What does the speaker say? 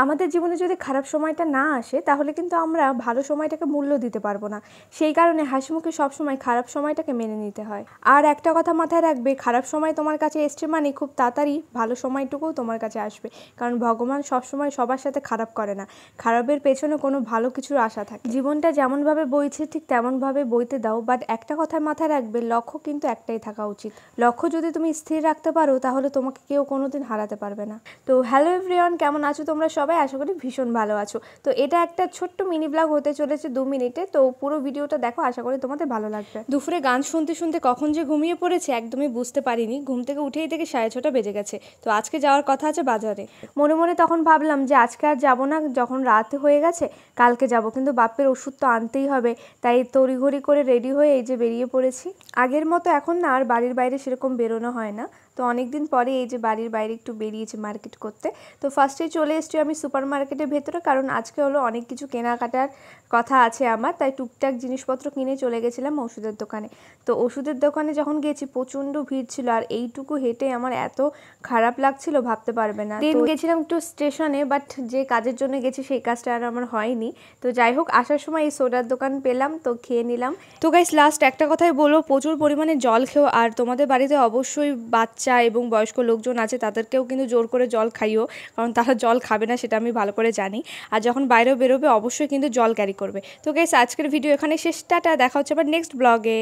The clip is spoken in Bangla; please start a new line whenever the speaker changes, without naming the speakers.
আমাদের জীবনে যদি খারাপ সময়টা না আসে তাহলে কিন্তু আমরা ভালো সময়টাকে মূল্য দিতে পারবো না। সেই কারণে হাসিমুখে সবসময় খারাপ সময়টাকে মেনে নিতে হয়। আর একটা কথা মাথায় রাখবে, খারাপ সময় তোমার কাছে এসছে মানে খুব তাড়াতাড়ি ভালো সময়টুকুও তোমার কাছে আসবে। কারণ ভগবান সবসময় সবার সাথে খারাপ করে না, খারাপের পেছনে কোনো ভালো কিছুর আশা থাকে। জীবনটা যেমনভাবে বইছে ঠিক তেমনভাবে বইতে দাও, বাট একটা কথা মাথায় রাখবে, লক্ষ্য কিন্তু একটাই থাকা উচিত। লক্ষ্য যদি তুমি স্থির রাখতে পারো তাহলে তোমাকে কেউ কোনোদিন হারাতে পারবে না। তো হ্যালো এভরিওয়ান, কেমন আছো তোমরা সবাই? আশা করি ভীষণ ভালো আছো। তো এটা একটা ছোট্ট মিনি ব্লগ হতে চলেছে 2 মিনিটে, তো পুরো ভিডিওটা দেখো, আশা করি তোমাদের ভালো লাগবে। দুপুরে গান শুনতে শুনতে কখন যে ঘুমিয়ে পড়েছে একদমই বুঝতে পারিনি। ঘুম থেকে উঠেই থেকে 6:30 বেজে গেছে। তো আজকে যাওয়ার কথা আছে বাজারে। মনে মনে তখন ভাবলাম যে আজকে আর যাবো না, যখন রাত হয়ে গেছে কালকে যাব, কিন্তু বাপের ওষুধ তো আনতেই হবে। তাই তড়িঘড়ি করে রেডি হয়ে এই যে বেরিয়ে পড়েছি। আগের মতো এখন না আর বাড়ির বাইরে সেরকম বেরোনো হয় না, তো অনেক দিন পরে এই যে বাড়ির বাইরে একটু বেরিয়েছি মার্কেট করতে। তো ফার্স্টেই চলে এসেছি আমি সুপার মার্কেটের ভেতরে, কারণ আজকে হলো অনেক কিছু কেনাকাটার কথা আছে আমার, তাই টুকটাক জিনিসপত্র কিনে চলে গেছিলাম ওষুধের দোকানে। তো ওষুধের দোকানে যখন গেছি প্রচণ্ড ভিড় ছিল, আর এইটুকু হেঁটে আমার এত খারাপ লাগছিল ভাবতে পারবে না। তো গেছিলাম একটু স্টেশনে, বাট যে কাজের জন্য গেছি সেই কাজটা আর আমার হয়নি। তো যাই হোক, আসার সময় এই সোডার দোকান পেলাম, তো খেয়ে নিলাম। তো গাইস, লাস্ট একটা কথাই বলবো, প্রচুর পরিমাণে জল খেও। আর তোমাদের বাড়িতে অবশ্যই বাচ্চা এবং বয়স্ক লোকজন আছে, তাদেরকেও কিন্তু জোর করে জল খাইও, কারণ তারা জল খাবে না সেটা আমি ভালো করে জানি। আর যখন বাইরেও বেরোবে অবশ্যই কিন্তু জল ক্যারি করবে। তো গাইস, আজকের ভিডিও এখানে শেষ। টাটা, দেখা হচ্ছে আবার নেক্সট ব্লগে।